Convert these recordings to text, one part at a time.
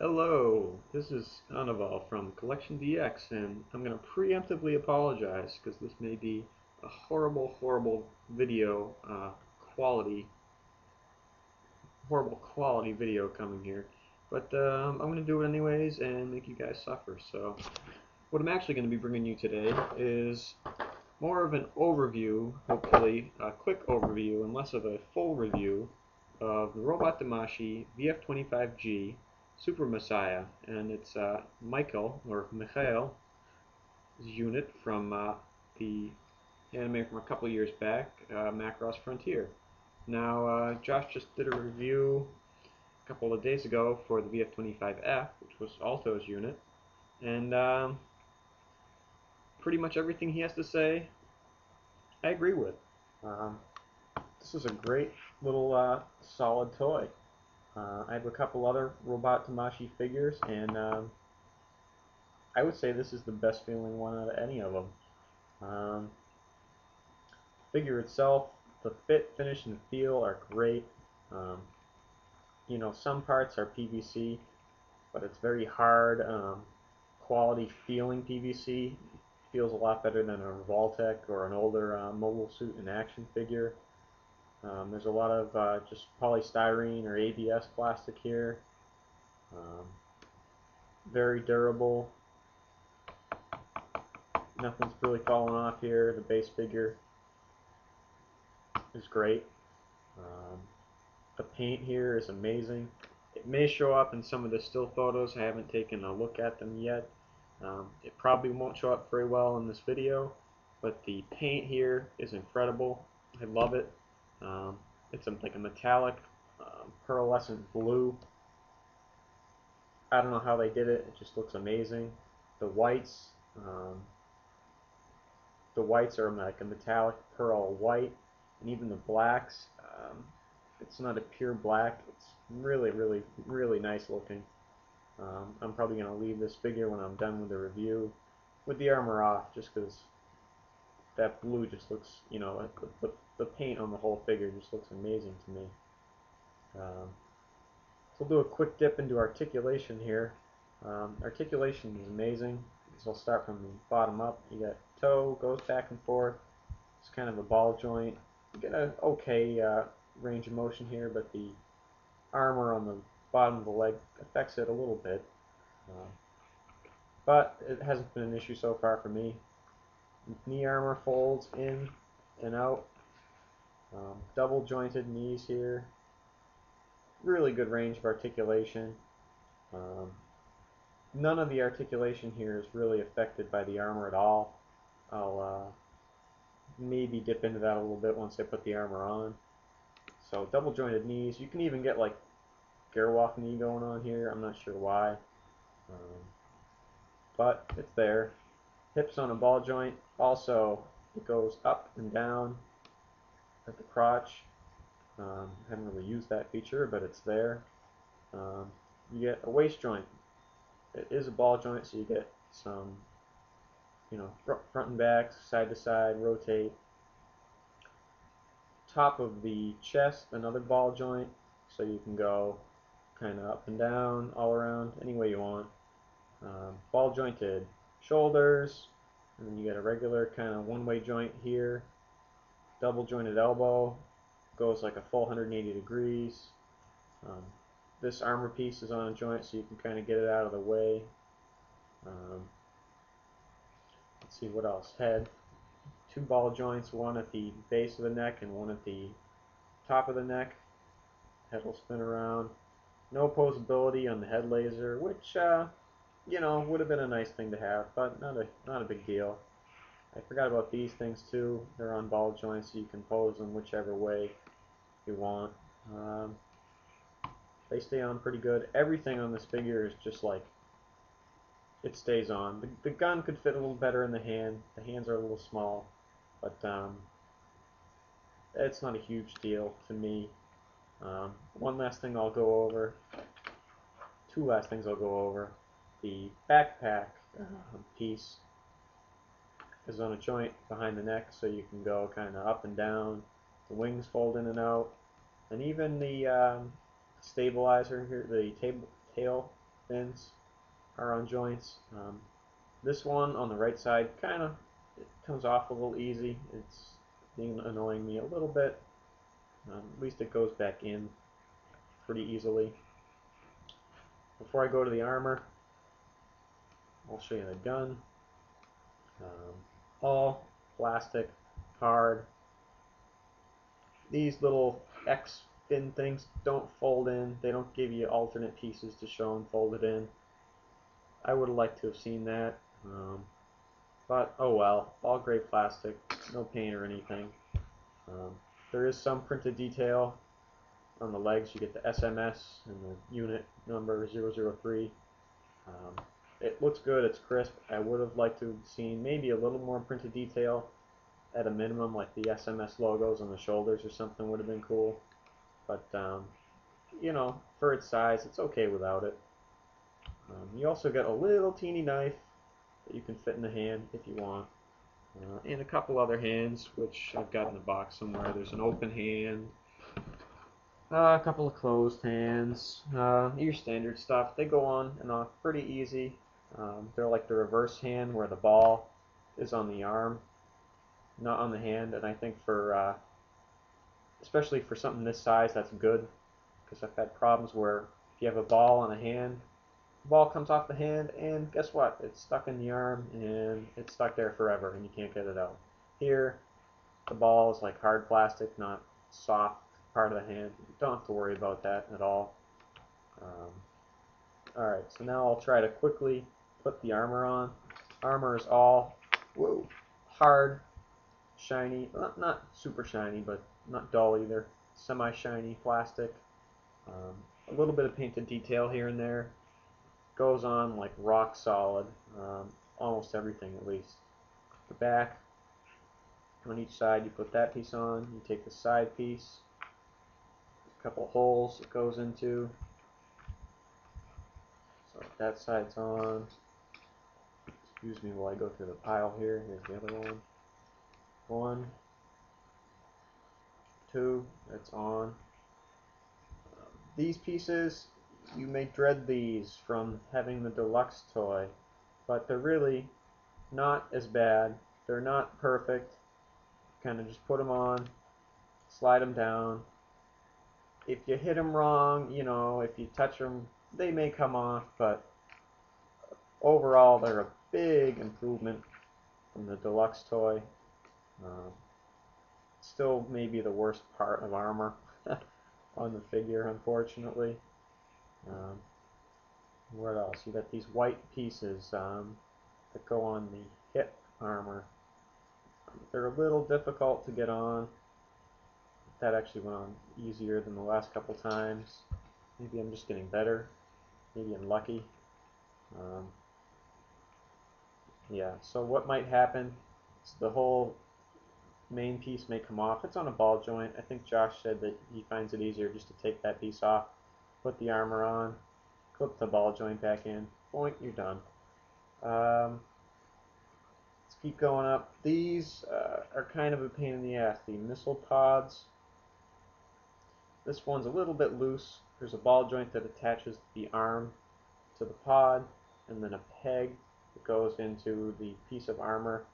Hello, this is Anaval from CollectionDX, and I'm going to preemptively apologize because this may be a horrible video horrible quality video coming here. But I'm going to do it anyways and make you guys suffer. So what I'm actually going to be bringing you today is more of an overview, hopefully a quick overview and less of a full review of the robot Damashii VF-25G Super Messiah, and it's Mikhail's unit from the anime from a couple years back, Macross Frontier. Now, Josh just did a review a couple of days ago for the VF-25F, which was Alto's unit, and pretty much everything he has to say, I agree with. This is a great little solid toy. I have a couple other Robot Damashii figures, and I would say this is the best feeling one out of any of them. Figure itself, the fit, finish, and feel are great. You know, some parts are PVC, but it's very hard, quality feeling PVC. Feels a lot better than a Revoltech or an older Mobile Suit in Action figure. There's a lot of just polystyrene or ABS plastic here. Very durable. Nothing's really falling off here. The base figure is great. The paint here is amazing. It may show up in some of the still photos. I haven't taken a look at them yet. It probably won't show up very well in this video, but the paint here is incredible. I love it. It's like a metallic pearlescent blue. I don't know how they did it. It just looks amazing. The whites are like a metallic pearl white, and even the blacks. It's not a pure black. It's really nice looking. I'm probably going to leave this figure when I'm done with the review with the armor off, just because that blue just looks, you know, the paint on the whole figure just looks amazing to me. So we'll do a quick dip into articulation here. Articulation is amazing. So I'll start from the bottom up. You got toe, goes back and forth. It's kind of a ball joint. You get an okay range of motion here, but the armor on the bottom of the leg affects it a little bit. But it hasn't been an issue so far for me. Knee armor folds in and out. Double jointed knees here. Really good range of articulation. None of the articulation here is really affected by the armor at all. I'll maybe dip into that a little bit once I put the armor on. So double jointed knees. You can even get like Gerwalk knee going on here. I'm not sure why. But it's there. Hips on a ball joint. Also, it goes up and down at the crotch. Haven't really used that feature, but it's there. You get a waist joint. It is a ball joint, so you get some, you know, front and back, side to side, rotate. Top of the chest, another ball joint, so you can go kind of up and down, all around, any way you want. Ball jointed shoulders, and then you get a regular kind of one-way joint here. Double jointed elbow, goes like a full 180 degrees. This armor piece is on a joint, so you can kind of get it out of the way. Let's see what else. Head, two ball joints, one at the base of the neck and one at the top of the neck. Head will spin around. No posability on the head laser, which you know, would have been a nice thing to have, but not a big deal. I forgot about these things too. They're on ball joints, so you can pose them whichever way you want. They stay on pretty good. Everything on this figure is just like, it stays on. The gun could fit a little better in the hand. The hands are a little small, but it's not a huge deal to me. One last thing I'll go over. Two last things I'll go over. The backpack piece is on a joint behind the neck, so you can go kind of up and down. The wings fold in and out, and even the stabilizer here, the tail fins are on joints. This one on the right side it comes off a little easy. It's annoying me a little bit. At least it goes back in pretty easily. Before I go to the armor, I'll show you the gun. All plastic, hard. These little X fin things don't fold in. They don't give you alternate pieces to show them folded in. I would have liked to have seen that. But oh well, all gray plastic, no paint or anything. There is some printed detail on the legs. You get the SMS and the unit number 003. It looks good, it's crisp. I would have liked to have seen maybe a little more printed detail at a minimum, like the SMS logos on the shoulders or something would have been cool. But, you know, for its size, it's okay without it. You also get a little teeny knife that you can fit in the hand if you want. And a couple other hands, which I've got in the box somewhere. There's an open hand, a couple of closed hands, your standard stuff. They go on and off pretty easy. They're like the reverse hand where the ball is on the arm, not on the hand. And I think for, especially for something this size, that's good. Because I've had problems where if you have a ball on a hand, the ball comes off the hand, and guess what? It's stuck in the arm, and it's stuck there forever, and you can't get it out. Here, the ball is like hard plastic, not soft part of the hand. You don't have to worry about that at all. Alright, so now I'll try to quickly put the armor on. Armor is all hard, shiny, not super shiny, but not dull either. Semi-shiny plastic. A little bit of painted detail here and there. Goes on like rock solid, almost everything at least. The back, on each side you put that piece on, you take the side piece, a couple holes it goes into, so that side's on. Excuse me while I go through the pile here. Here's the other one. 1, 2, that's on. These pieces, you may dread these from having the deluxe toy, but they're really not as bad. They're not perfect. Kind of just put them on, slide them down. If you hit them wrong, you know, if you touch them, they may come off, but overall they're a big improvement from the deluxe toy. Still maybe the worst part of armor on the figure, unfortunately. What else? You got these white pieces that go on the hip armor. They're a little difficult to get on. That actually went on easier than the last couple times. Maybe I'm just getting better. Maybe I'm lucky. Yeah, so what might happen is the whole main piece may come off. It's on a ball joint. I think Josh said that he finds it easier just to take that piece off, put the armor on, clip the ball joint back in, boink, you're done. Let's keep going up. These are kind of a pain in the ass. The missile pods. This one's a little bit loose. There's a ball joint that attaches the arm to the pod, and then a peg that goes into the piece of armor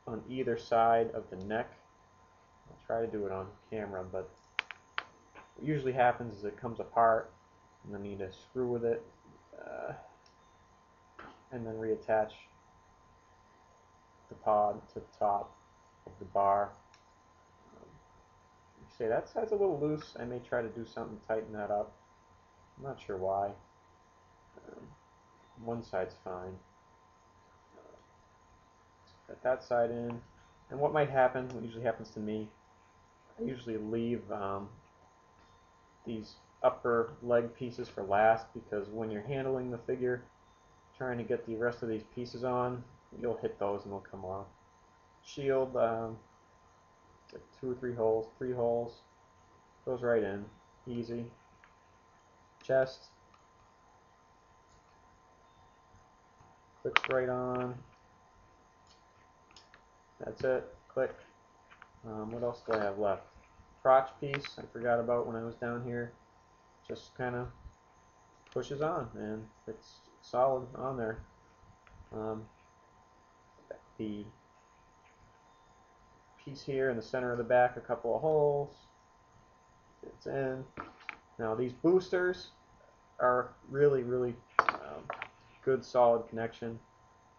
on either side of the neck. I'll try to do it on camera, but what usually happens is it comes apart, and then you need to screw with it, and then reattach the pod to the top of the bar. You say that side's a little loose. I may try to do something to tighten that up. I'm not sure why. One side's fine. Put that side in. And what might happen, what usually happens to me, I usually leave these upper leg pieces for last, because when you're handling the figure, trying to get the rest of these pieces on, you'll hit those and they'll come off. Shield, like 2 or 3 holes, 3 holes, goes right in, easy. Chest, clicks right on. That's it, click. What else do I have left? Crotch piece, I forgot about when I was down here. Just kind of pushes on, and it's solid on there. The piece here in the center of the back, a couple of holes, fits in. Now these boosters are really good solid connection.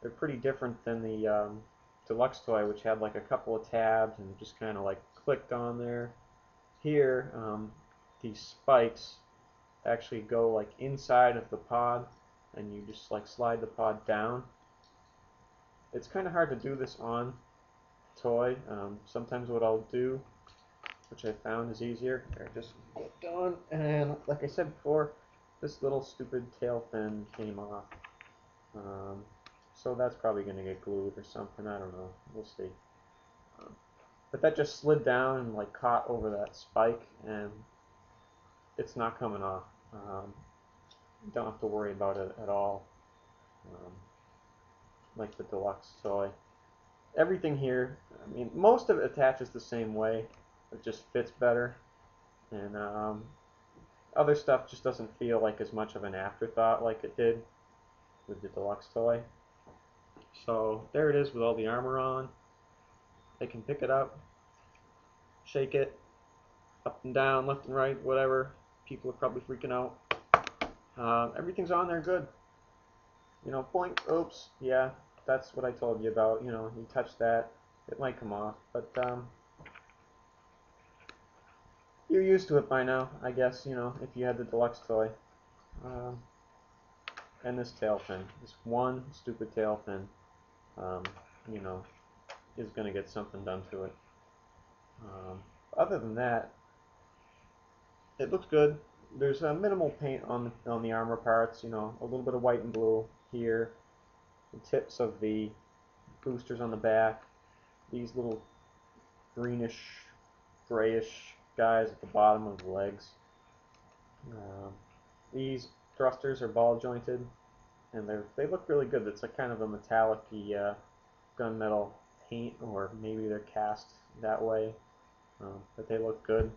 They're pretty different than the deluxe toy, which had like a couple of tabs and just kind of like clicked on there. Here, these spikes actually go like inside of the pod, and you just like slide the pod down. It's kind of hard to do this on toy. Sometimes what I'll do, which I found is easier, just get done, and like I said before, this little stupid tail fin came off. So that's probably going to get glued or something. I don't know. We'll see. But that just slid down and like caught over that spike, and it's not coming off. You don't have to worry about it at all, like the deluxe toy. Everything here, I mean, most of it attaches the same way. It just fits better, and other stuff just doesn't feel like as much of an afterthought like it did with the deluxe toy. So there it is with all the armor on. They can pick it up, shake it, up and down, left and right, whatever. People are probably freaking out. Everything's on there good. You know, boink, oops, yeah, that's what I told you about. You know, you touch that, it might come off, but you're used to it by now, I guess, you know, if you had the deluxe toy. And this tail fin, this one stupid tail fin, you know, is going to get something done to it. Other than that, it looks good. There's a minimal paint on the armor parts, you know, a little bit of white and blue here. The tips of the boosters on the back. These little greenish, grayish guys at the bottom of the legs. These thrusters are ball jointed, and they look really good. It's like kind of a metallic-y gunmetal paint, or maybe they're cast that way, but they look good.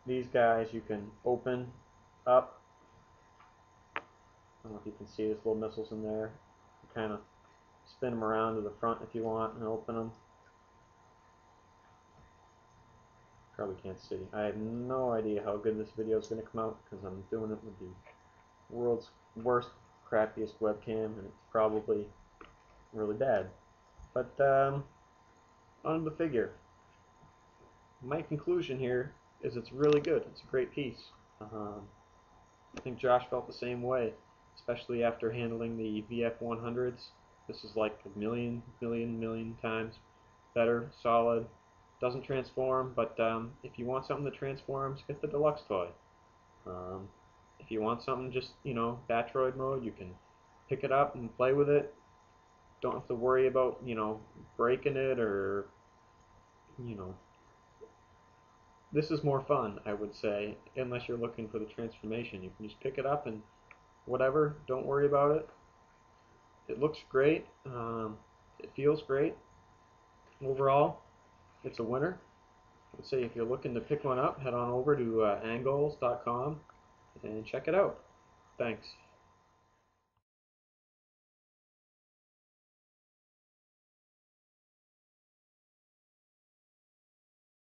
These guys you can open up. I don't know if you can see, there's little missiles in there. You kind of spin them around to the front if you want and open them. Probably can't see. I have no idea how good this video is going to come out because I'm doing it with the world's worst, crappiest webcam, and it's probably really bad. But on the figure, my conclusion here is it's really good. It's a great piece. I think Josh felt the same way, especially after handling the VF-100s. This is like a million times better, solid. Doesn't transform, but if you want something that transforms, get the deluxe toy. If you want something just, you know, Batroid mode, you can pick it up and play with it. Don't have to worry about, you know, breaking it, or, you know, this is more fun, I would say, unless you're looking for the transformation. You can just pick it up and whatever, don't worry about it. It looks great. It feels great. Overall, it's a winner. I would say if you're looking to pick one up, head on over to angles.com and check it out. Thanks.